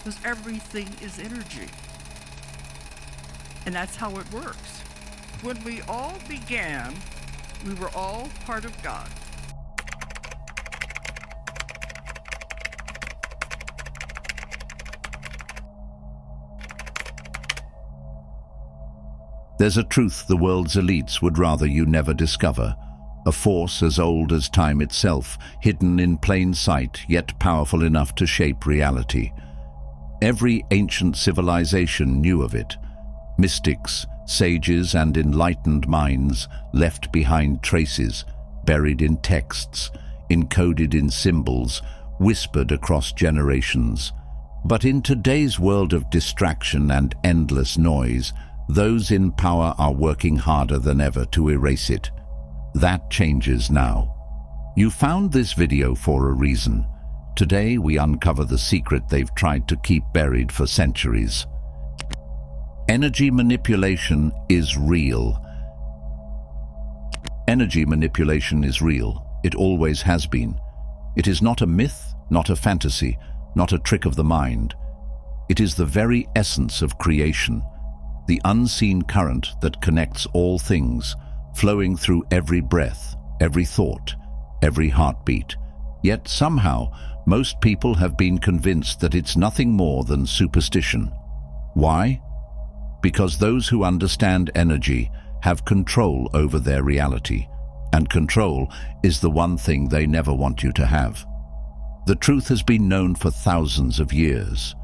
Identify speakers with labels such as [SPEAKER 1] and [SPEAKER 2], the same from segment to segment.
[SPEAKER 1] because everything is energy. And that's how it works. When we all began, we were all part of God.
[SPEAKER 2] There's a truth the world's elites would rather you never discover, a force as old as time itself, hidden in plain sight, yet powerful enough to shape reality. Every ancient civilization knew of it. Mystics, sages, and enlightened minds left behind traces, buried in texts, encoded in symbols, whispered across generations. But in today's world of distraction and endless noise, those in power are working harder than ever to erase it. That changes now. You found this video for a reason. Today we uncover the secret they've tried to keep buried for centuries. Energy manipulation is real. Energy manipulation is real. It always has been. It is not a myth, not a fantasy, not a trick of the mind. It is the very essence of creation. The unseen current that connects all things, flowing through every breath, every thought, every heartbeat. Yet somehow, most people have been convinced that it's nothing more than superstition. Why? Because those who understand energy have control over their reality, and control is the one thing they never want you to have. The truth has been known for thousands of years.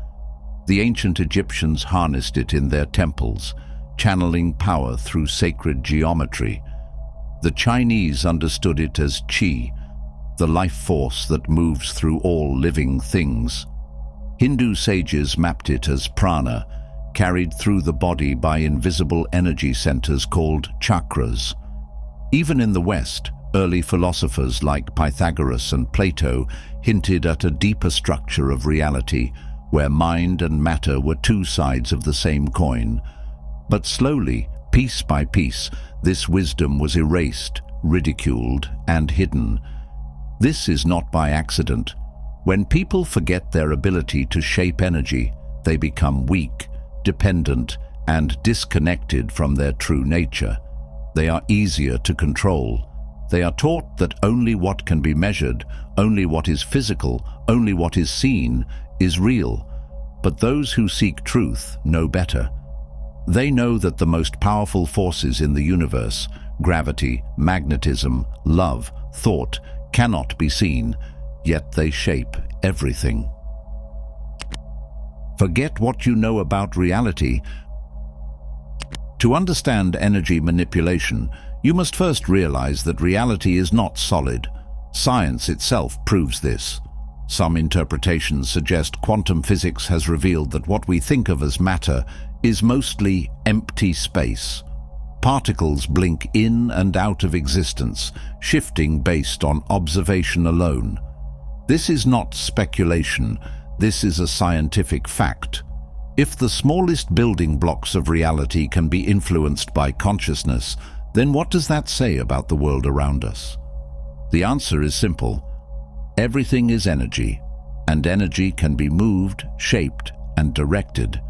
[SPEAKER 2] The ancient Egyptians harnessed it in their temples, channeling power through sacred geometry. The Chinese understood it as qi, the life force that moves through all living things. Hindu sages mapped it as prana, carried through the body by invisible energy centers called chakras. Even in the West, early philosophers like Pythagoras and Plato hinted at a deeper structure of reality, where mind and matter were two sides of the same coin. But slowly, piece by piece, this wisdom was erased, ridiculed, and hidden. This is not by accident. When people forget their ability to shape energy, they become weak, dependent, and disconnected from their true nature. They are easier to control. They are taught that only what can be measured, only what is physical, only what is seen, is real. But those who seek truth know better. They know that the most powerful forces in the universe, gravity, magnetism, love, thought, cannot be seen, yet they shape everything. Forget what you know about reality. To understand energy manipulation, you must first realize that reality is not solid. Science itself proves this. Some interpretations suggest quantum physics has revealed that what we think of as matter is mostly empty space. Particles blink in and out of existence, shifting based on observation alone. This is not speculation, this is a scientific fact. If the smallest building blocks of reality can be influenced by consciousness, then what does that say about the world around us? The answer is simple. Everything is energy, and energy can be moved, shaped, and directed.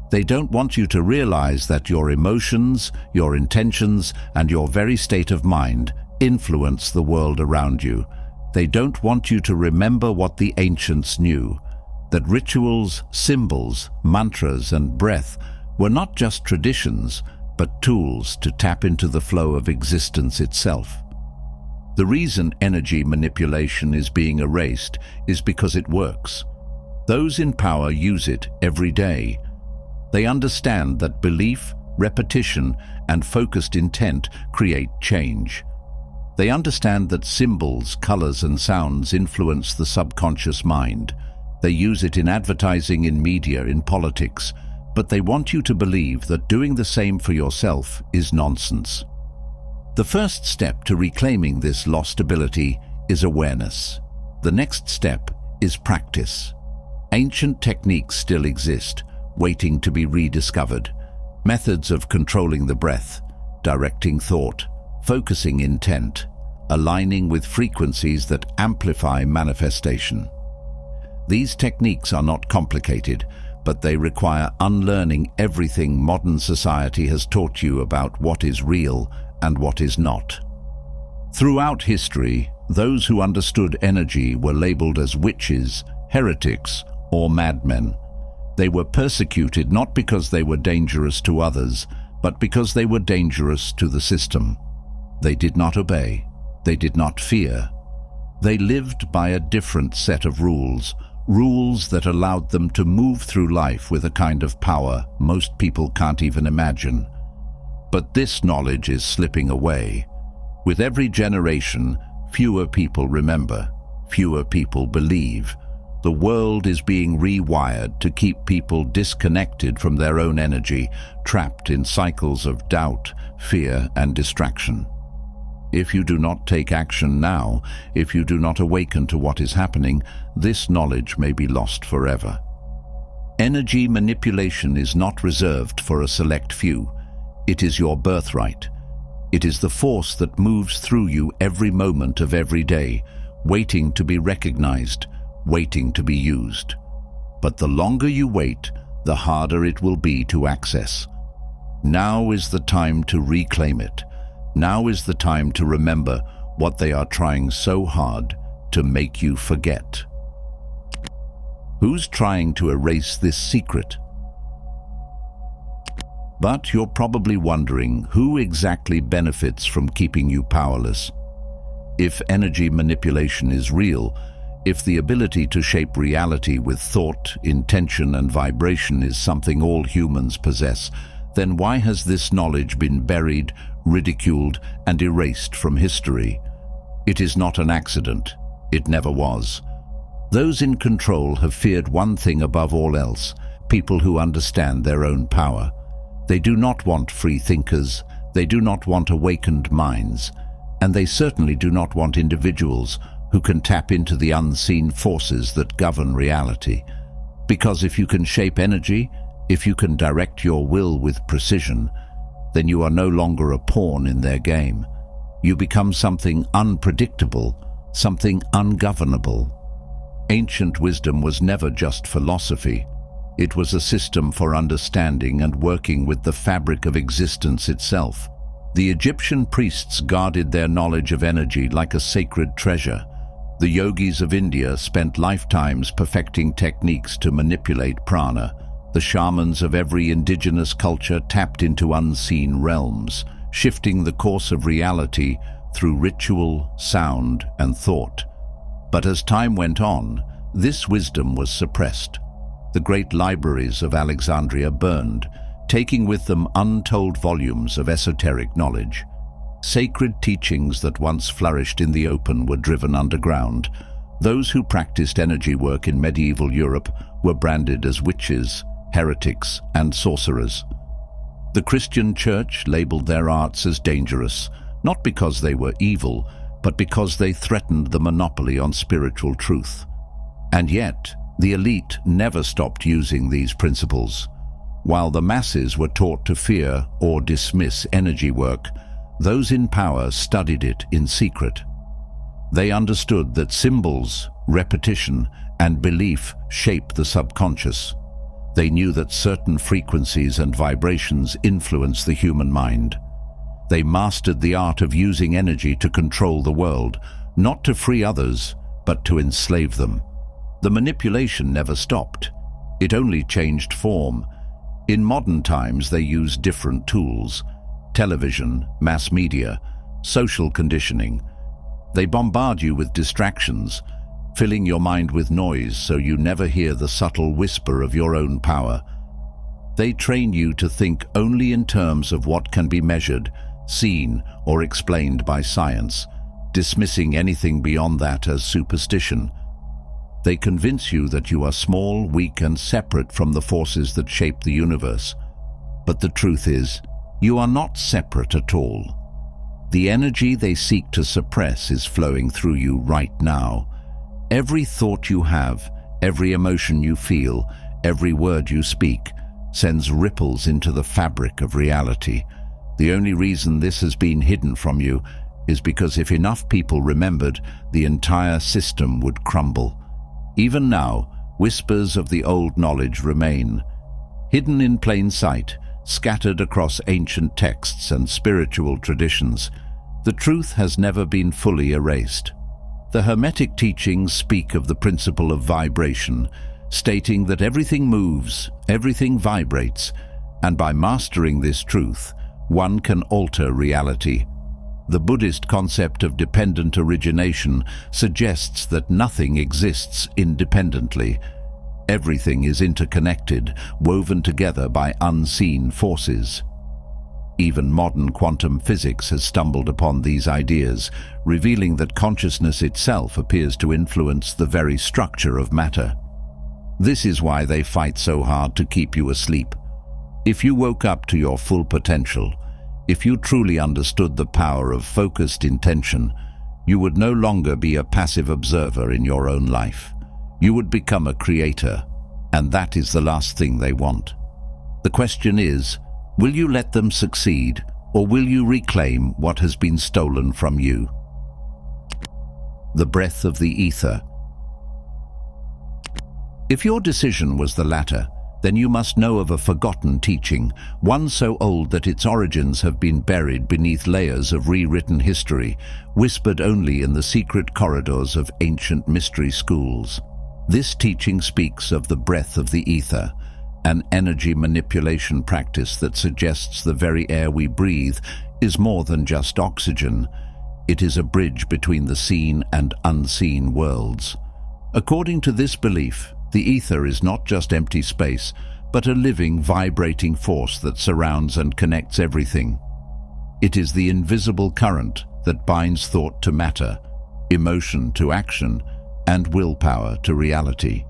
[SPEAKER 2] They don't want you to realize that your emotions, your intentions, and your very state of mind influence the world around you. They don't want you to remember what the ancients knew, that rituals, symbols, mantras, and breath were not just traditions, but tools to tap into the flow of existence itself. The reason energy manipulation is being erased is because it works. Those in power use it every day. They understand that belief, repetition, and focused intent create change. They understand that symbols, colors, and sounds influence the subconscious mind. They use it in advertising, in media, in politics, but they want you to believe that doing the same for yourself is nonsense. The first step to reclaiming this lost ability is awareness. The next step is practice. Ancient techniques still exist, waiting to be rediscovered. Methods of controlling the breath, directing thought, focusing intent, aligning with frequencies that amplify manifestation. These techniques are not complicated, but they require unlearning everything modern society has taught you about what is real and what is not. Throughout history, those who understood energy were labeled as witches, heretics, or madmen. They were persecuted not because they were dangerous to others, but because they were dangerous to the system. They did not obey. They did not fear. They lived by a different set of rules, rules that allowed them to move through life with a kind of power most people can't even imagine. But this knowledge is slipping away. With every generation, fewer people remember, fewer people believe. The world is being rewired to keep people disconnected from their own energy, trapped in cycles of doubt, fear, and distraction. If you do not take action now, if you do not awaken to what is happening, this knowledge may be lost forever. Energy manipulation is not reserved for a select few. It is your birthright. It is the force that moves through you every moment of every day, waiting to be recognized, waiting to be used. But the longer you wait, the harder it will be to access. Now is the time to reclaim it. Now is the time to remember what they are trying so hard to make you forget. Who's trying to erase this secret? But you're probably wondering who exactly benefits from keeping you powerless. If energy manipulation is real, if the ability to shape reality with thought, intention, and vibration is something all humans possess, then why has this knowledge been buried, ridiculed, and erased from history? It is not an accident. It never was. Those in control have feared one thing above all else: people who understand their own power. They do not want free thinkers, they do not want awakened minds, and they certainly do not want individuals who can tap into the unseen forces that govern reality. Because if you can shape energy, if you can direct your will with precision, then you are no longer a pawn in their game. You become something unpredictable, something ungovernable. Ancient wisdom was never just philosophy. It was a system for understanding and working with the fabric of existence itself. The Egyptian priests guarded their knowledge of energy like a sacred treasure. The yogis of India spent lifetimes perfecting techniques to manipulate prana. The shamans of every indigenous culture tapped into unseen realms, shifting the course of reality through ritual, sound, and thought. But as time went on, this wisdom was suppressed. The great libraries of Alexandria burned, taking with them untold volumes of esoteric knowledge. Sacred teachings that once flourished in the open were driven underground. Those who practiced energy work in medieval Europe were branded as witches, heretics, and sorcerers. The Christian Church labeled their arts as dangerous, not because they were evil, but because they threatened the monopoly on spiritual truth. And yet, the elite never stopped using these principles. While the masses were taught to fear or dismiss energy work, those in power studied it in secret. They understood that symbols, repetition, and belief shape the subconscious. They knew that certain frequencies and vibrations influence the human mind. They mastered the art of using energy to control the world, not to free others, but to enslave them. The manipulation never stopped. It only changed form. In modern times, they use different tools: television, mass media, social conditioning. They bombard you with distractions, filling your mind with noise so you never hear the subtle whisper of your own power. They train you to think only in terms of what can be measured, seen, or explained by science, dismissing anything beyond that as superstition. They convince you that you are small, weak, and separate from the forces that shape the universe. But the truth is, you are not separate at all. The energy they seek to suppress is flowing through you right now. Every thought you have, every emotion you feel, every word you speak, sends ripples into the fabric of reality. The only reason this has been hidden from you is because if enough people remembered, the entire system would crumble. Even now, whispers of the old knowledge remain, hidden in plain sight, scattered across ancient texts and spiritual traditions. The truth has never been fully erased. The Hermetic teachings speak of the principle of vibration, stating that everything moves, everything vibrates, and by mastering this truth, one can alter reality. The Buddhist concept of dependent origination suggests that nothing exists independently. Everything is interconnected, woven together by unseen forces. Even modern quantum physics has stumbled upon these ideas, revealing that consciousness itself appears to influence the very structure of matter. This is why they fight so hard to keep you asleep. If you woke up to your full potential, if you truly understood the power of focused intention, you would no longer be a passive observer in your own life. You would become a creator, and that is the last thing they want. The question is, will you let them succeed, or will you reclaim what has been stolen from you? The breath of the ether. If your decision was the latter, then you must know of a forgotten teaching, one so old that its origins have been buried beneath layers of rewritten history, whispered only in the secret corridors of ancient mystery schools. This teaching speaks of the breath of the ether, an energy manipulation practice that suggests the very air we breathe is more than just oxygen. It is a bridge between the seen and unseen worlds. According to this belief, the ether is not just empty space, but a living, vibrating force that surrounds and connects everything. It is the invisible current that binds thought to matter, emotion to action, and willpower to reality.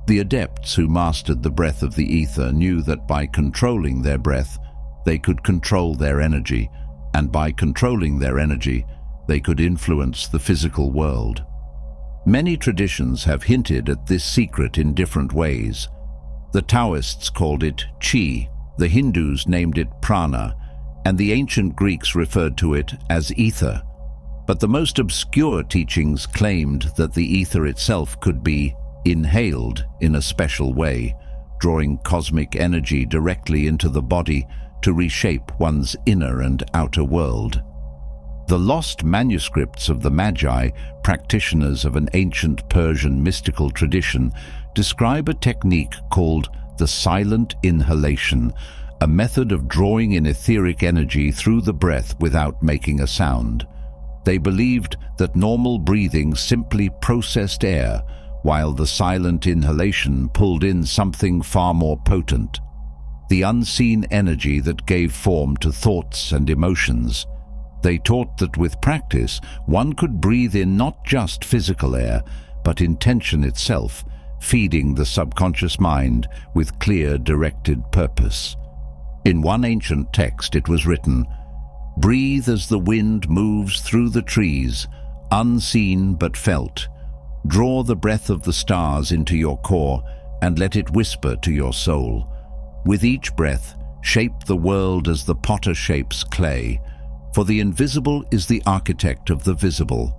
[SPEAKER 2] The adepts who mastered the breath of the ether knew that by controlling their breath, they could control their energy, and by controlling their energy, they could influence the physical world. Many traditions have hinted at this secret in different ways. The Taoists called it qi, the Hindus named it prana, and the ancient Greeks referred to it as ether. But the most obscure teachings claimed that the ether itself could be inhaled in a special way, drawing cosmic energy directly into the body to reshape one's inner and outer world. The lost manuscripts of the Magi, practitioners of an ancient Persian mystical tradition, describe a technique called the silent inhalation, a method of drawing in etheric energy through the breath without making a sound. They believed that normal breathing simply processed air, while the silent inhalation pulled in something far more potent, the unseen energy that gave form to thoughts and emotions. They taught that with practice, one could breathe in not just physical air, but intention itself, feeding the subconscious mind with clear, directed purpose. In one ancient text it was written, "Breathe as the wind moves through the trees, unseen but felt. Draw the breath of the stars into your core and let it whisper to your soul. With each breath, shape the world as the potter shapes clay. For the invisible is the architect of the visible."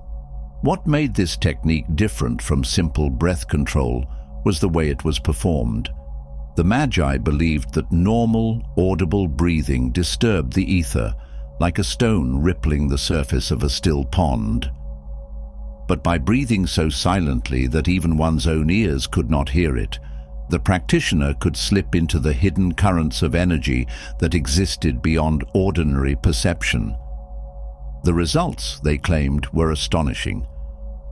[SPEAKER 2] What made this technique different from simple breath control was the way it was performed. The Magi believed that normal, audible breathing disturbed the ether, like a stone rippling the surface of a still pond. But by breathing so silently that even one's own ears could not hear it, the practitioner could slip into the hidden currents of energy that existed beyond ordinary perception. The results, they claimed, were astonishing.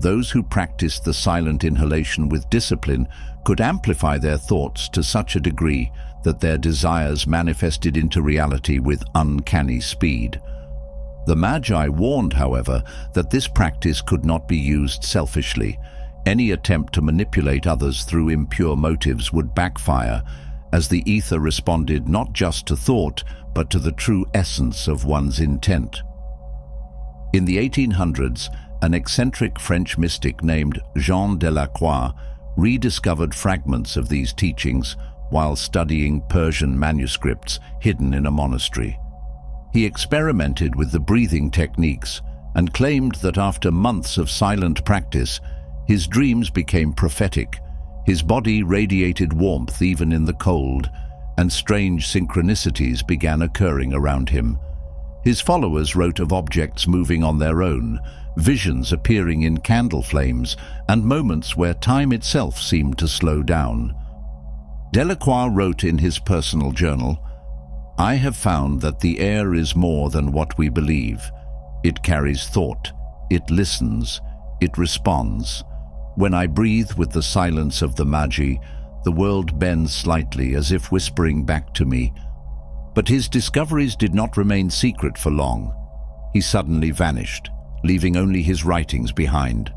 [SPEAKER 2] Those who practiced the silent inhalation with discipline could amplify their thoughts to such a degree that their desires manifested into reality with uncanny speed. The Magi warned, however, that this practice could not be used selfishly. Any attempt to manipulate others through impure motives would backfire, as the ether responded not just to thought, but to the true essence of one's intent. In the 1800s, an eccentric French mystic named Jean Delacroix rediscovered fragments of these teachings while studying Persian manuscripts hidden in a monastery. He experimented with the breathing techniques and claimed that after months of silent practice, his dreams became prophetic, His body radiated warmth even in the cold, and strange synchronicities began occurring around him. His followers wrote of objects moving on their own, visions appearing in candle flames, and moments where time itself seemed to slow down. Delacroix wrote in his personal journal, "I have found that the air is more than what we believe. It carries thought, it listens, it responds. When I breathe with the silence of the Magi, the world bends slightly as if whispering back to me." But his discoveries did not remain secret for long. He suddenly vanished, leaving only his writings behind.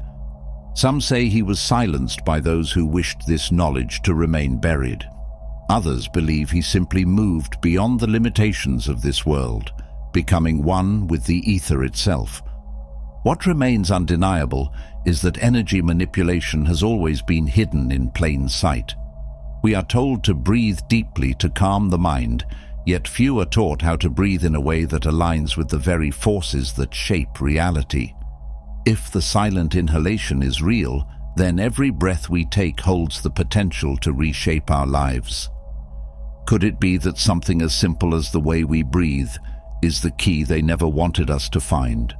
[SPEAKER 2] Some say he was silenced by those who wished this knowledge to remain buried. Others believe he simply moved beyond the limitations of this world, becoming one with the ether itself. What remains undeniable is that energy manipulation has always been hidden in plain sight. We are told to breathe deeply to calm the mind, yet few are taught how to breathe in a way that aligns with the very forces that shape reality. If the silent inhalation is real, then every breath we take holds the potential to reshape our lives. Could it be that something as simple as the way we breathe is the key they never wanted us to find?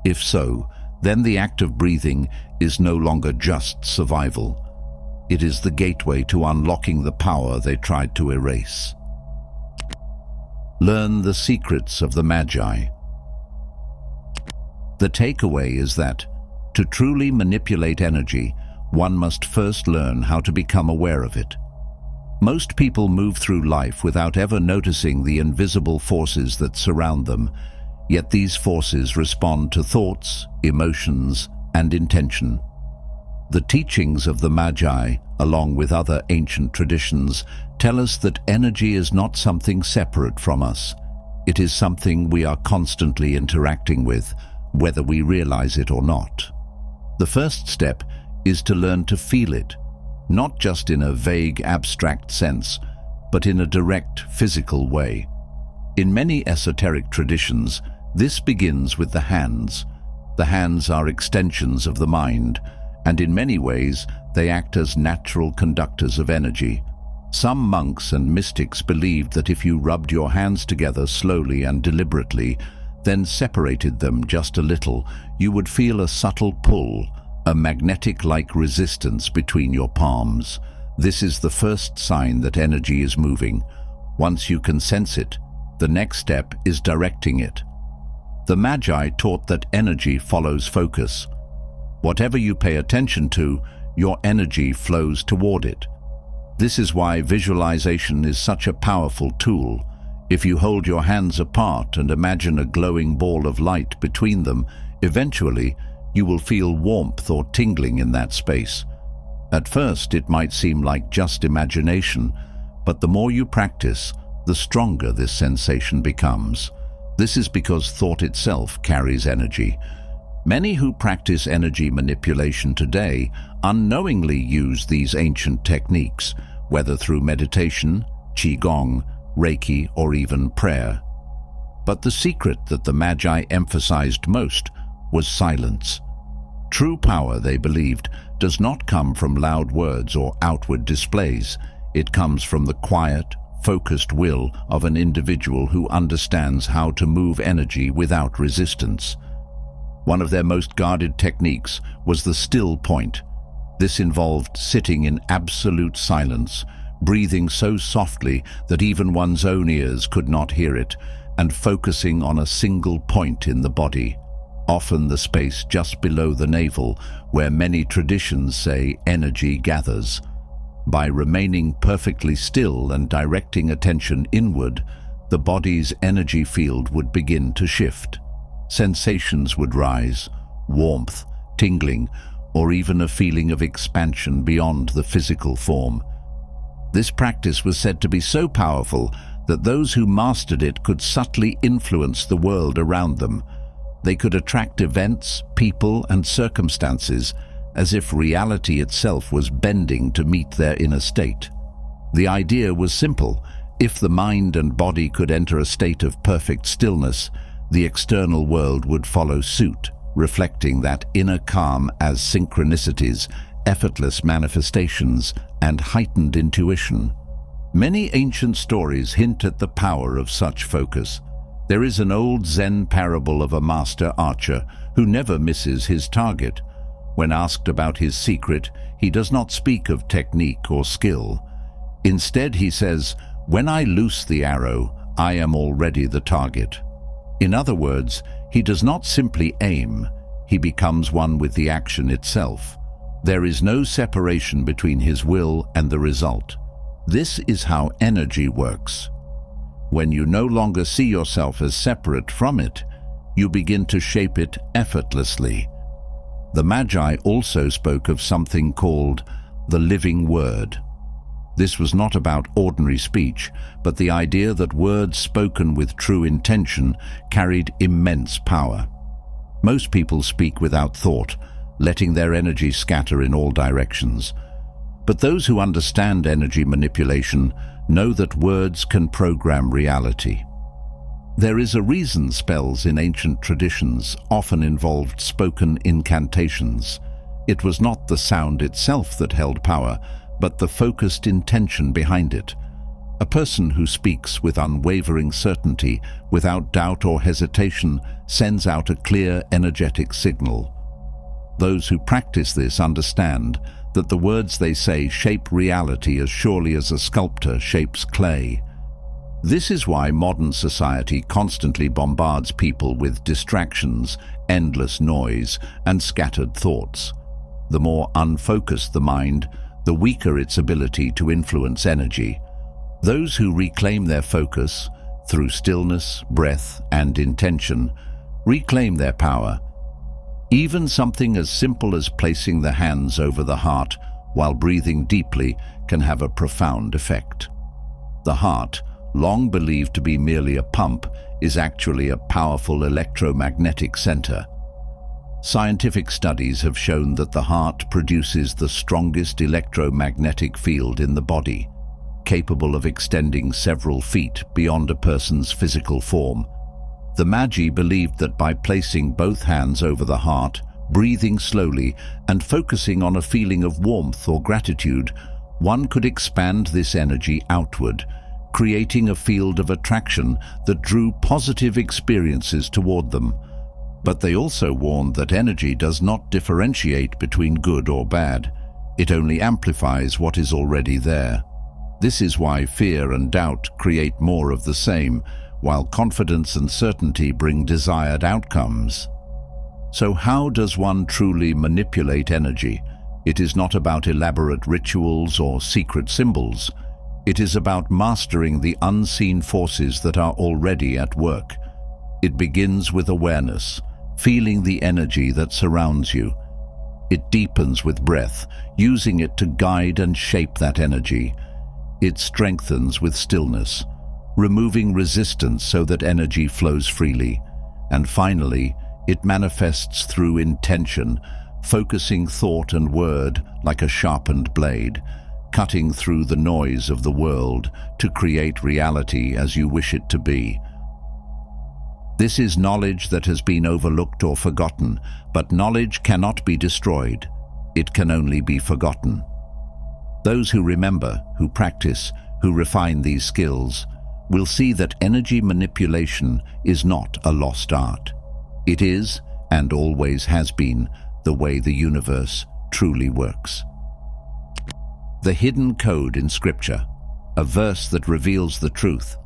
[SPEAKER 2] If so, then the act of breathing is no longer just survival. It is the gateway to unlocking the power they tried to erase. Learn the secrets of the Magi. The takeaway is that, to truly manipulate energy, one must first learn how to become aware of it. Most people move through life without ever noticing the invisible forces that surround them, yet these forces respond to thoughts, emotions, and intention. The teachings of the Magi, along with other ancient traditions, tell us that energy is not something separate from us. It is something we are constantly interacting with, whether we realize it or not. The first step is to learn to feel it, not just in a vague, abstract sense, but in a direct, physical way. In many esoteric traditions, this begins with the hands. The hands are extensions of the mind, and in many ways, they act as natural conductors of energy. Some monks and mystics believed that if you rubbed your hands together slowly and deliberately, then separated them just a little, you would feel a subtle pull, a magnetic-like resistance between your palms. This is the first sign that energy is moving. Once you can sense it, the next step is directing it. The Magi taught that energy follows focus. Whatever you pay attention to, your energy flows toward it. This is why visualization is such a powerful tool. If you hold your hands apart and imagine a glowing ball of light between them, eventually you will feel warmth or tingling in that space. At first, it might seem like just imagination, but the more you practice, the stronger this sensation becomes. This is because thought itself carries energy. Many who practice energy manipulation today unknowingly use these ancient techniques, whether through meditation, qigong, reiki, or even prayer. But the secret that the Magi emphasized most was silence. True power, they believed, does not come from loud words or outward displays. It comes from the quiet, focused will of an individual who understands how to move energy without resistance. One of their most guarded techniques was the still point. This involved sitting in absolute silence, breathing so softly that even one's own ears could not hear it, and focusing on a single point in the body, often the space just below the navel, where many traditions say energy gathers. By remaining perfectly still and directing attention inward, the body's energy field would begin to shift. Sensations would rise, warmth, tingling, or even a feeling of expansion beyond the physical form. This practice was said to be so powerful that those who mastered it could subtly influence the world around them. They could attract events, people, and circumstances as if reality itself was bending to meet their inner state. The idea was simple. If the mind and body could enter a state of perfect stillness, the external world would follow suit, reflecting that inner calm as synchronicities, effortless manifestations, and heightened intuition. Many ancient stories hint at the power of such focus. There is an old Zen parable of a master archer who never misses his target. When asked about his secret, he does not speak of technique or skill. Instead, he says, "When I loose the arrow, I am already the target." In other words, he does not simply aim, he becomes one with the action itself. There is no separation between his will and the result. This is how energy works. When you no longer see yourself as separate from it, you begin to shape it effortlessly. The Magi also spoke of something called the living word. This was not about ordinary speech, but the idea that words spoken with true intention carried immense power. Most people speak without thought, letting their energy scatter in all directions. But those who understand energy manipulation know that words can program reality. There is a reason spells in ancient traditions often involved spoken incantations. It was not the sound itself that held power, but the focused intention behind it. A person who speaks with unwavering certainty, without doubt or hesitation, sends out a clear, energetic signal. Those who practice this understand that the words they say shape reality as surely as a sculptor shapes clay. This is why modern society constantly bombards people with distractions, endless noise, and scattered thoughts. The more unfocused the mind, the weaker its ability to influence energy. Those who reclaim their focus, through stillness, breath, and intention, reclaim their power. Even something as simple as placing the hands over the heart while breathing deeply can have a profound effect. The heart, long believed to be merely a pump, is actually a powerful electromagnetic center. Scientific studies have shown that the heart produces the strongest electromagnetic field in the body, capable of extending several feet beyond a person's physical form. The Magi believed that by placing both hands over the heart, breathing slowly, and focusing on a feeling of warmth or gratitude, one could expand this energy outward, creating a field of attraction that drew positive experiences toward them. But they also warned that energy does not differentiate between good or bad. It only amplifies what is already there. This is why fear and doubt create more of the same, while confidence and certainty bring desired outcomes. So how does one truly manipulate energy? It is not about elaborate rituals or secret symbols. It is about mastering the unseen forces that are already at work. It begins with awareness, feeling the energy that surrounds you. It deepens with breath, using it to guide and shape that energy. It strengthens with stillness, removing resistance so that energy flows freely. And finally, it manifests through intention, focusing thought and word like a sharpened blade, cutting through the noise of the world to create reality as you wish it to be. This is knowledge that has been overlooked or forgotten, but knowledge cannot be destroyed. It can only be forgotten. Those who remember, who practice, who refine these skills, will see that energy manipulation is not a lost art. It is, and always has been, the way the universe truly works. The hidden code in Scripture, a verse that reveals the truth.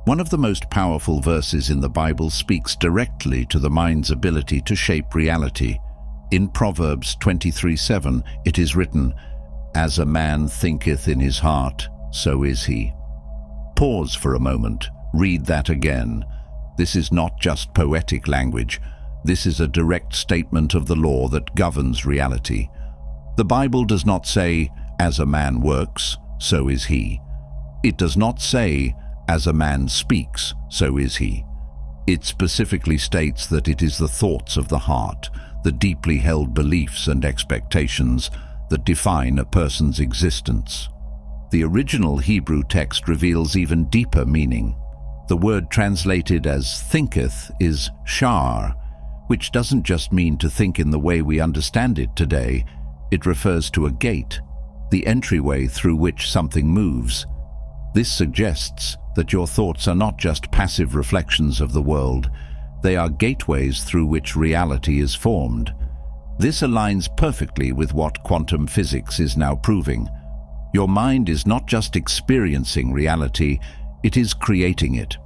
[SPEAKER 2] One of the most powerful verses in the Bible speaks directly to the mind's ability to shape reality. In Proverbs 23:7, it is written, "As a man thinketh in his heart, so is he." Pause for a moment, read that again. This is not just poetic language. This is a direct statement of the law that governs reality. The Bible does not say, "As a man works, so is he." It does not say, "As a man speaks, so is he." It specifically states that it is the thoughts of the heart, the deeply held beliefs and expectations that define a person's existence. The original Hebrew text reveals even deeper meaning. The word translated as thinketh is shar, which doesn't just mean to think in the way we understand it today. It refers to a gate, the entryway through which something moves. This suggests that your thoughts are not just passive reflections of the world, they are gateways through which reality is formed. This aligns perfectly with what quantum physics is now proving. Your mind is not just experiencing reality, it is creating it.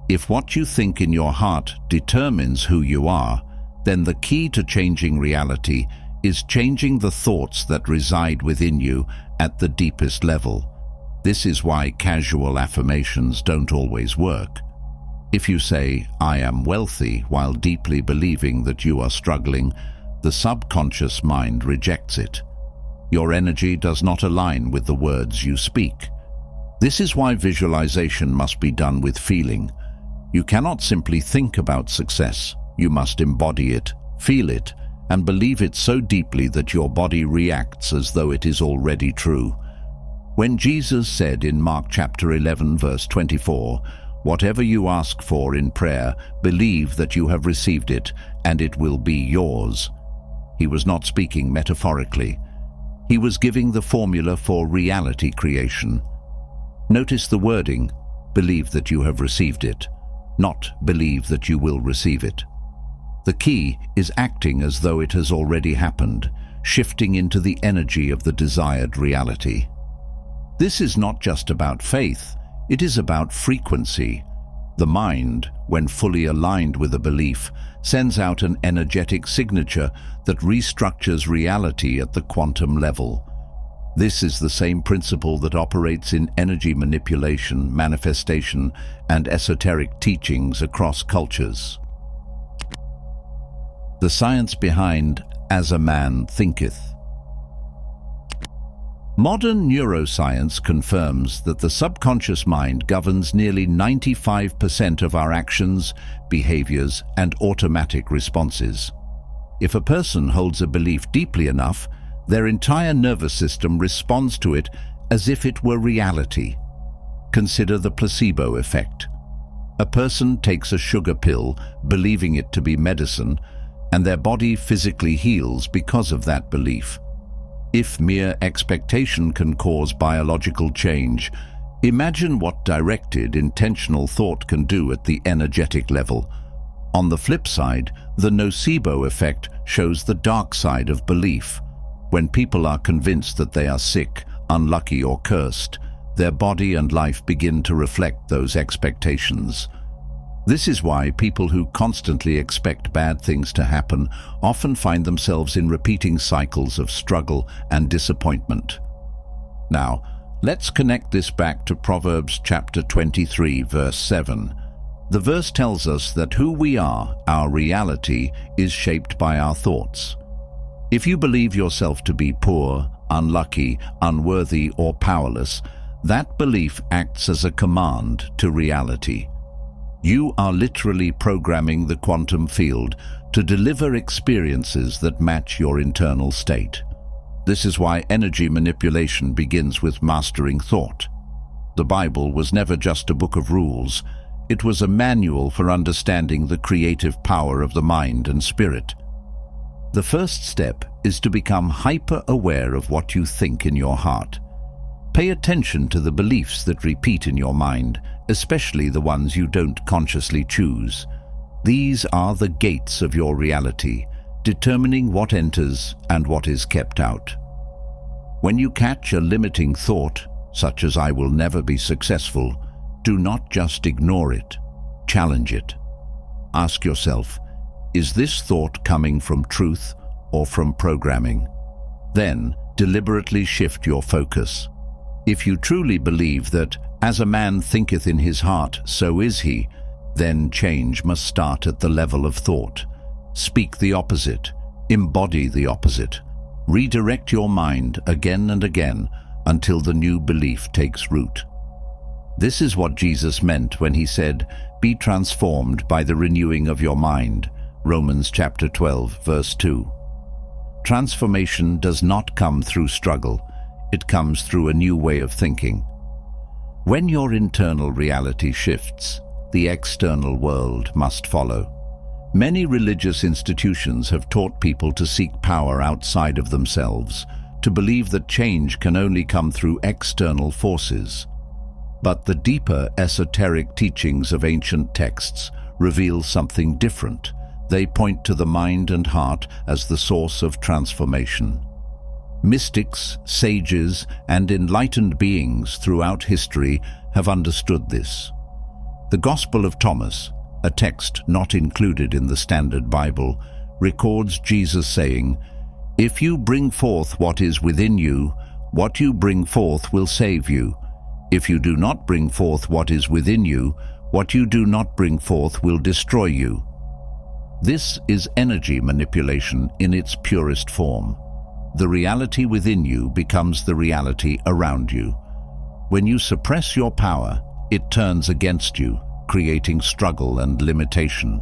[SPEAKER 2] If what you think in your heart determines who you are, then the key to changing reality is changing the thoughts that reside within you at the deepest level. This is why casual affirmations don't always work. If you say, "I am wealthy," while deeply believing that you are struggling, the subconscious mind rejects it. Your energy does not align with the words you speak. This is why visualization must be done with feeling. You cannot simply think about success. You must embody it, feel it, and believe it so deeply that your body reacts as though it is already true. When Jesus said in Mark chapter 11 verse 24, "Whatever you ask for in prayer, believe that you have received it, and it will be yours," he was not speaking metaphorically. He was giving the formula for reality creation. Notice the wording, "Believe that you have received it," not "believe that you will receive it." The key is acting as though it has already happened, shifting into the energy of the desired reality. This is not just about faith, it is about frequency. The mind, when fully aligned with a belief, sends out an energetic signature that restructures reality at the quantum level. This is the same principle that operates in energy manipulation, manifestation, and esoteric teachings across cultures. The science behind "as a man thinketh." Modern neuroscience confirms that the subconscious mind governs nearly 95% of our actions, behaviors, and automatic responses. If a person holds a belief deeply enough, their entire nervous system responds to it as if it were reality. Consider the placebo effect. A person takes a sugar pill, believing it to be medicine, and their body physically heals because of that belief. If mere expectation can cause biological change, imagine what directed, intentional thought can do at the energetic level. On the flip side, the nocebo effect shows the dark side of belief. When people are convinced that they are sick, unlucky, or cursed, their body and life begin to reflect those expectations. This is why people who constantly expect bad things to happen often find themselves in repeating cycles of struggle and disappointment. Now, let's connect this back to Proverbs chapter 23, verse 7. The verse tells us that who we are, our reality, is shaped by our thoughts. If you believe yourself to be poor, unlucky, unworthy, or powerless, that belief acts as a command to reality. You are literally programming the quantum field to deliver experiences that match your internal state. This is why energy manipulation begins with mastering thought. The Bible was never just a book of rules. It was a manual for understanding the creative power of the mind and spirit. The first step is to become hyper-aware of what you think in your heart. Pay attention to the beliefs that repeat in your mind, especially the ones you don't consciously choose. These are the gates of your reality, determining what enters and what is kept out. When you catch a limiting thought, such as "I will never be successful," do not just ignore it, challenge it. Ask yourself, is this thought coming from truth or from programming? Then, deliberately shift your focus. If you truly believe that "as a man thinketh in his heart, so is he," then change must start at the level of thought. Speak the opposite, embody the opposite. Redirect your mind again and again until the new belief takes root. This is what Jesus meant when he said, "Be transformed by the renewing of your mind." Romans chapter 12, verse 2. Transformation does not come through struggle. It comes through a new way of thinking. When your internal reality shifts, the external world must follow. Many religious institutions have taught people to seek power outside of themselves, to believe that change can only come through external forces. But the deeper esoteric teachings of ancient texts reveal something different. They point to the mind and heart as the source of transformation. Mystics, sages, and enlightened beings throughout history have understood this. The Gospel of Thomas, a text not included in the Standard Bible, records Jesus saying, "If you bring forth what is within you, what you bring forth will save you. If you do not bring forth what is within you, what you do not bring forth will destroy you." This is energy manipulation in its purest form. The reality within you becomes the reality around you. When you suppress your power, it turns against you, creating struggle and limitation.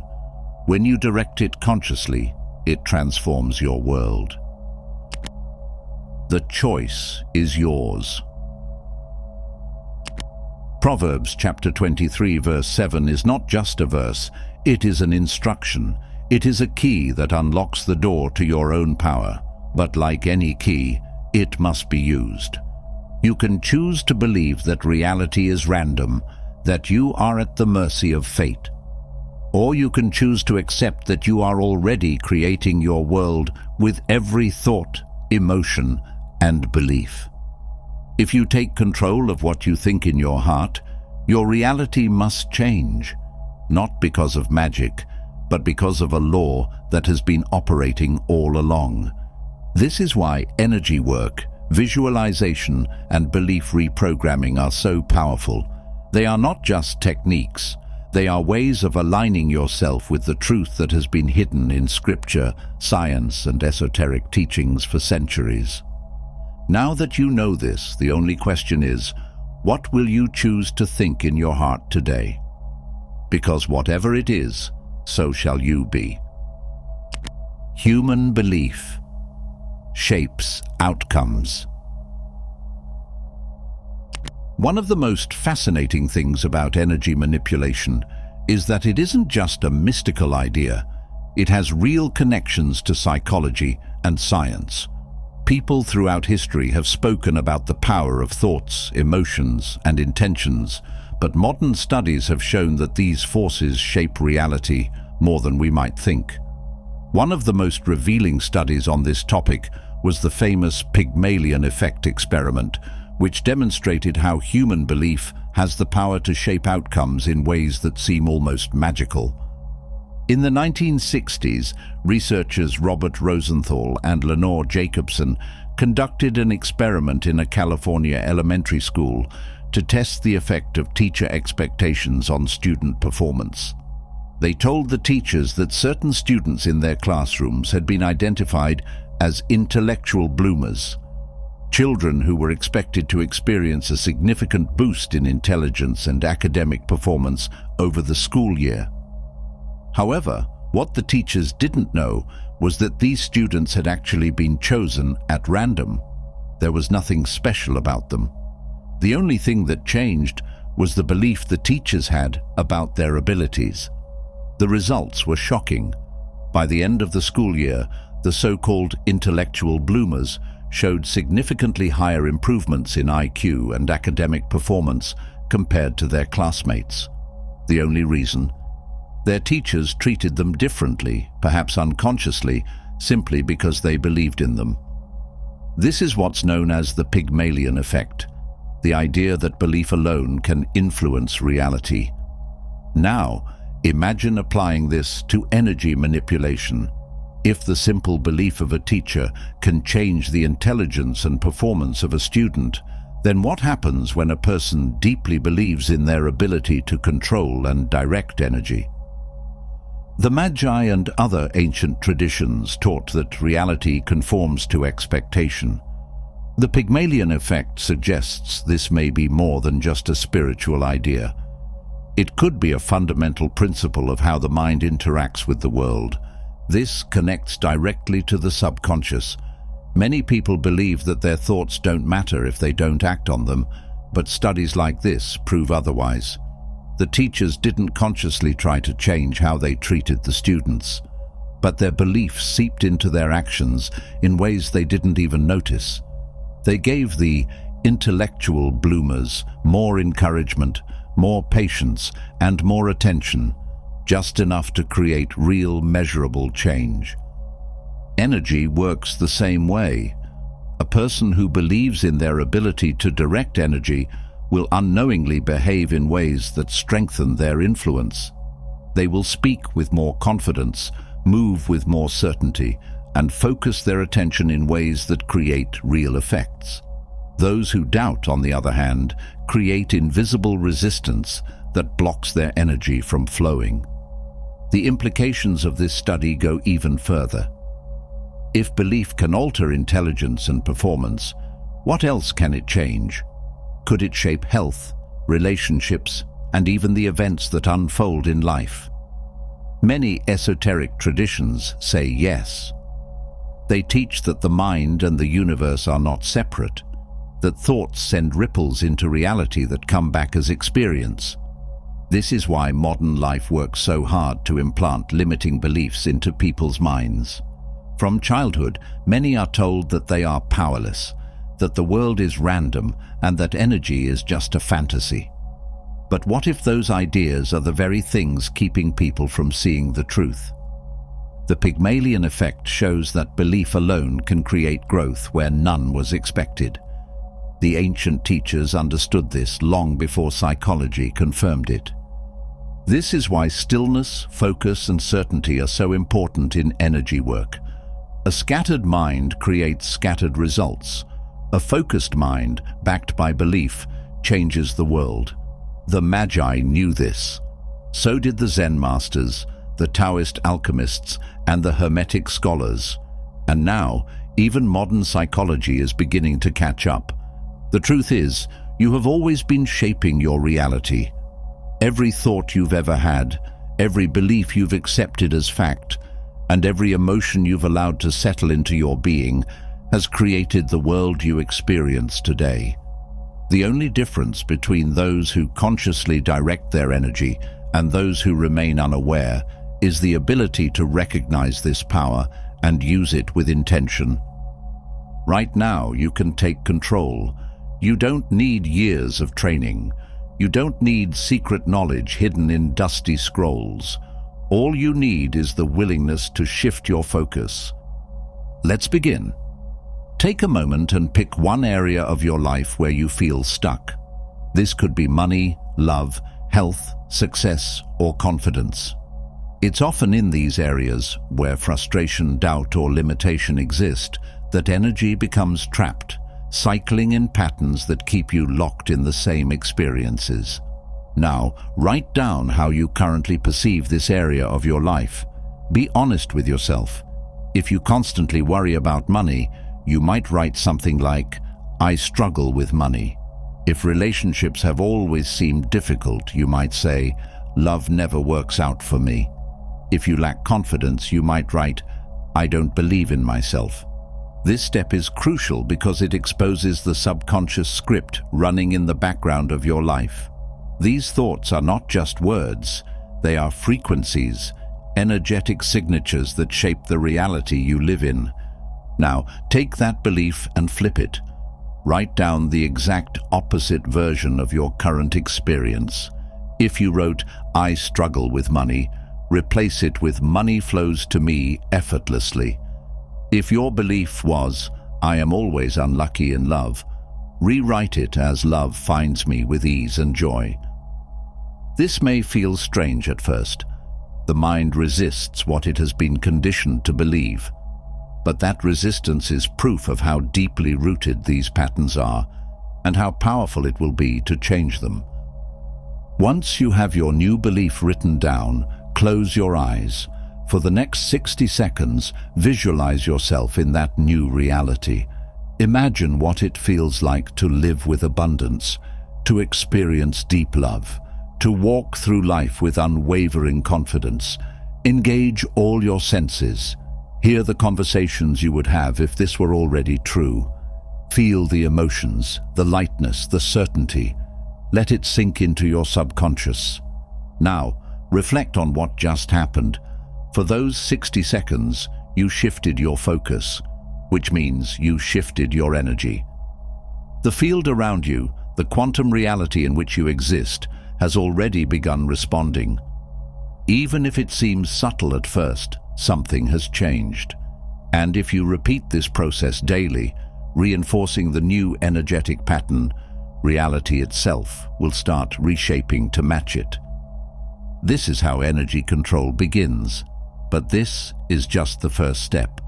[SPEAKER 2] When you direct it consciously, it transforms your world. The choice is yours. Proverbs chapter 23 verse 7 is not just a verse, it is an instruction. It is a key that unlocks the door to your own power. But like any key, it must be used. You can choose to believe that reality is random, that you are at the mercy of fate. Or you can choose to accept that you are already creating your world with every thought, emotion, and belief. If you take control of what you think in your heart, your reality must change, not because of magic, but because of a law that has been operating all along. This is why energy work, visualization, and belief reprogramming are so powerful. They are not just techniques. They are ways of aligning yourself with the truth that has been hidden in scripture, science, and esoteric teachings for centuries. Now that you know this, the only question is, what will you choose to think in your heart today? Because whatever it is, so shall you be. Human belief shapes outcomes. One of the most fascinating things about energy manipulation is that it isn't just a mystical idea. It has real connections to psychology and science. People throughout history have spoken about the power of thoughts, emotions, and intentions, but modern studies have shown that these forces shape reality more than we might think. One of the most revealing studies on this topic was the famous Pygmalion effect experiment, which demonstrated how human belief has the power to shape outcomes in ways that seem almost magical. In the 1960s, researchers Robert Rosenthal and Lenore Jacobson conducted an experiment in a California elementary school to test the effect of teacher expectations on student performance. They told the teachers that certain students in their classrooms had been identified as intellectual bloomers, children who were expected to experience a significant boost in intelligence and academic performance over the school year. However, what the teachers didn't know was that these students had actually been chosen at random. There was nothing special about them. The only thing that changed was the belief the teachers had about their abilities. The results were shocking. By the end of the school year, the so-called intellectual bloomers showed significantly higher improvements in IQ and academic performance compared to their classmates. The only reason? Their teachers treated them differently, perhaps unconsciously, simply because they believed in them. This is what's known as the Pygmalion effect, the idea that belief alone can influence reality. Now, imagine applying this to energy manipulation. If the simple belief of a teacher can change the intelligence and performance of a student, then what happens when a person deeply believes in their ability to control and direct energy? The Magi and other ancient traditions taught that reality conforms to expectation. The Pygmalion effect suggests this may be more than just a spiritual idea. It could be a fundamental principle of how the mind interacts with the world. This connects directly to the subconscious. Many people believe that their thoughts don't matter if they don't act on them, but studies like this prove otherwise. The teachers didn't consciously try to change how they treated the students, but their beliefs seeped into their actions in ways they didn't even notice. They gave the intellectual bloomers more encouragement, more patience, and more attention, just enough to create real, measurable change. Energy works the same way. A person who believes in their ability to direct energy will unknowingly behave in ways that strengthen their influence. They will speak with more confidence, move with more certainty, and focus their attention in ways that create real effects. Those who doubt, on the other hand, create invisible resistance that blocks their energy from flowing. The implications of this study go even further. If belief can alter intelligence and performance, what else can it change? Could it shape health, relationships, and even the events that unfold in life? Many esoteric traditions say yes. They teach that the mind and the universe are not separate, that thoughts send ripples into reality that come back as experience. This is why modern life works so hard to implant limiting beliefs into people's minds. From childhood, many are told that they are powerless, that the world is random, and that energy is just a fantasy. But what if those ideas are the very things keeping people from seeing the truth? The Pygmalion effect shows that belief alone can create growth where none was expected. The ancient teachers understood this long before psychology confirmed it. This is why stillness, focus, and certainty are so important in energy work. A scattered mind creates scattered results. A focused mind, backed by belief, changes the world. The Magi knew this. So did the Zen masters, the Taoist alchemists, and the Hermetic scholars. And now, even modern psychology is beginning to catch up. The truth is, you have always been shaping your reality. Every thought you've ever had, every belief you've accepted as fact, and every emotion you've allowed to settle into your being has created the world you experience today. The only difference between those who consciously direct their energy and those who remain unaware is the ability to recognize this power and use it with intention. Right now, you can take control. You don't need years of training. You don't need secret knowledge hidden in dusty scrolls. All you need is the willingness to shift your focus. Let's begin. Take a moment and pick one area of your life where you feel stuck. This could be money, love, health, success, or confidence. It's often in these areas, where frustration, doubt, or limitation exist, that energy becomes trapped, cycling in patterns that keep you locked in the same experiences. Now, write down how you currently perceive this area of your life. Be honest with yourself. If you constantly worry about money, you might write something like, "I struggle with money." If relationships have always seemed difficult, you might say, "Love never works out for me." If you lack confidence, you might write, "I don't believe in myself." This step is crucial because it exposes the subconscious script running in the background of your life. These thoughts are not just words, they are frequencies, energetic signatures that shape the reality you live in. Now, take that belief and flip it. Write down the exact opposite version of your current experience. If you wrote, "I struggle with money," replace it with "Money flows to me effortlessly." If your belief was, "I am always unlucky in love," rewrite it as "Love finds me with ease and joy." This may feel strange at first. The mind resists what it has been conditioned to believe. But that resistance is proof of how deeply rooted these patterns are and how powerful it will be to change them. Once you have your new belief written down, close your eyes. For the next 60 seconds, visualize yourself in that new reality. Imagine what it feels like to live with abundance, to experience deep love, to walk through life with unwavering confidence. Engage all your senses. Hear the conversations you would have if this were already true. Feel the emotions, the lightness, the certainty. Let it sink into your subconscious. Now, reflect on what just happened. For those 60 seconds, you shifted your focus, which means you shifted your energy. The field around you, the quantum reality in which you exist, has already begun responding. Even if it seems subtle at first, something has changed. And if you repeat this process daily, reinforcing the new energetic pattern, reality itself will start reshaping to match it. This is how energy control begins, but this is just the first step.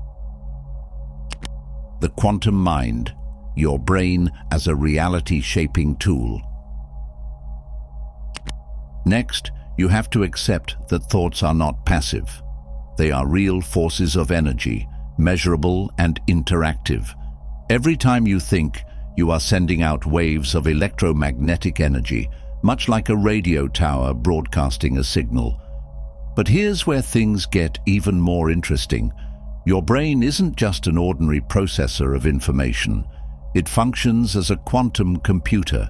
[SPEAKER 2] The quantum mind, your brain as a reality-shaping tool. Next, you have to accept that thoughts are not passive. They are real forces of energy, measurable and interactive. Every time you think, you are sending out waves of electromagnetic energy, much like a radio tower broadcasting a signal. But here's where things get even more interesting. Your brain isn't just an ordinary processor of information. It functions as a quantum computer,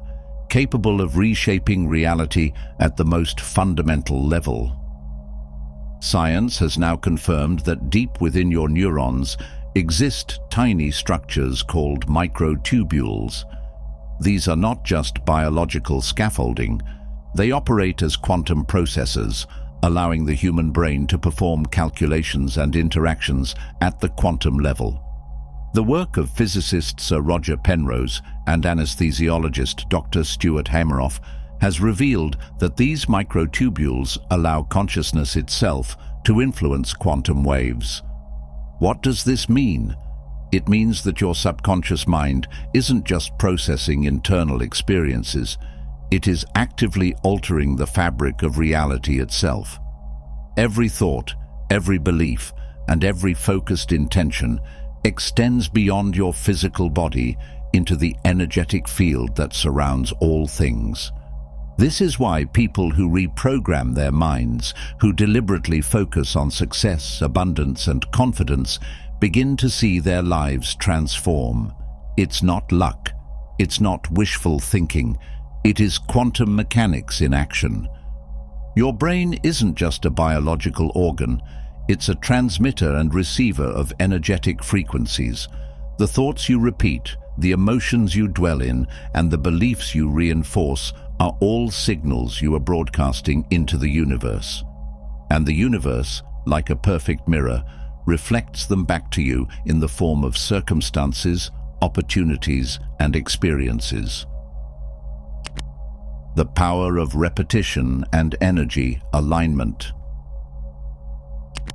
[SPEAKER 2] capable of reshaping reality at the most fundamental level. Science has now confirmed that deep within your neurons exist tiny structures called microtubules. These are not just biological scaffolding. They operate as quantum processors, allowing the human brain to perform calculations and interactions at the quantum level. The work of physicist Sir Roger Penrose and anesthesiologist Dr. Stuart Hameroff has revealed that these microtubules allow consciousness itself to influence quantum waves. What does this mean? It means that your subconscious mind isn't just processing internal experiences. It is actively altering the fabric of reality itself. Every thought, every belief, and every focused intention extends beyond your physical body into the energetic field that surrounds all things. This is why people who reprogram their minds, who deliberately focus on success, abundance, and confidence, begin to see their lives transform. It's not luck. It's not wishful thinking. It is quantum mechanics in action. Your brain isn't just a biological organ. It's a transmitter and receiver of energetic frequencies. The thoughts you repeat, the emotions you dwell in, and the beliefs you reinforce are all signals you are broadcasting into the universe. And the universe, like a perfect mirror, reflects them back to you in the form of circumstances, opportunities, and experiences. The power of repetition and energy alignment.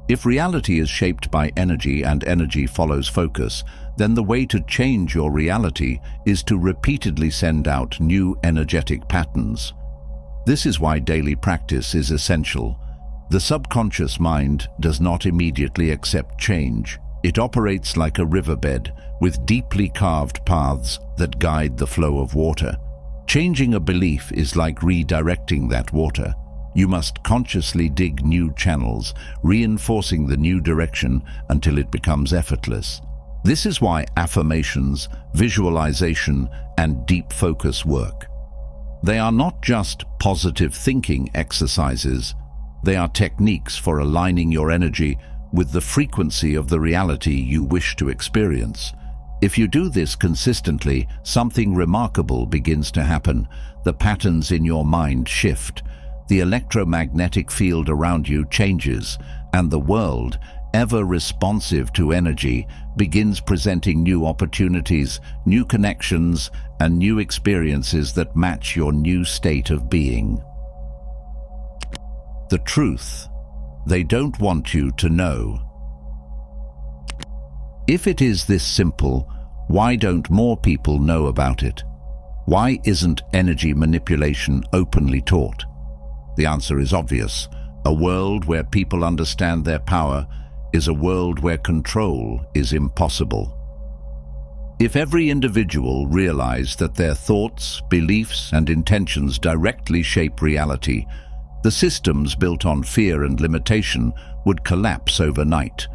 [SPEAKER 2] If reality is shaped by energy and energy follows focus, then the way to change your reality is to repeatedly send out new energetic patterns. This is why daily practice is essential. The subconscious mind does not immediately accept change. It operates like a riverbed with deeply carved paths that guide the flow of water. Changing a belief is like redirecting that water. You must consciously dig new channels, reinforcing the new direction until it becomes effortless. This is why affirmations, visualization, and deep focus work. They are not just positive thinking exercises. They are techniques for aligning your energy with the frequency of the reality you wish to experience. If you do this consistently, something remarkable begins to happen. The patterns in your mind shift. The electromagnetic field around you changes, and the world, ever responsive to energy, begins presenting new opportunities, new connections, and new experiences that match your new state of being. The truth. They don't want you to know. If it is this simple, why don't more people know about it? Why isn't energy manipulation openly taught? The answer is obvious. A world where people understand their power is a world where control is impossible. If every individual realized that their thoughts, beliefs, and intentions directly shape reality, the systems built on fear and limitation would collapse overnight.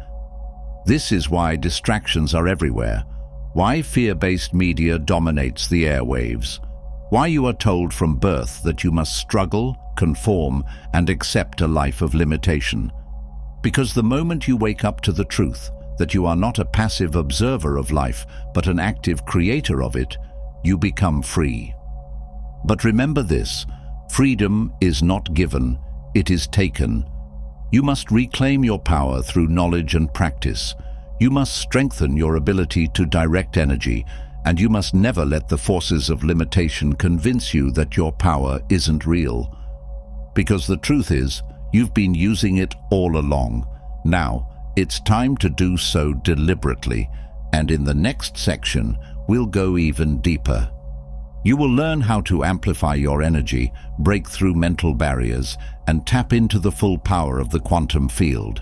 [SPEAKER 2] This is why distractions are everywhere, why fear-based media dominates the airwaves, why you are told from birth that you must struggle, conform, and accept a life of limitation. Because the moment you wake up to the truth that you are not a passive observer of life, but an active creator of it, you become free. But remember this, freedom is not given, it is taken. You must reclaim your power through knowledge and practice. You must strengthen your ability to direct energy, and you must never let the forces of limitation convince you that your power isn't real. Because the truth is, you've been using it all along. Now, it's time to do so deliberately, and in the next section, we'll go even deeper. You will learn how to amplify your energy, break through mental barriers, and tap into the full power of the quantum field.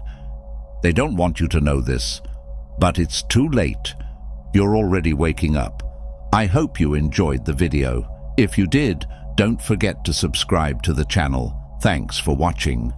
[SPEAKER 2] They don't want you to know this, but it's too late. You're already waking up. I hope you enjoyed the video. If you did, don't forget to subscribe to the channel. Thanks for watching.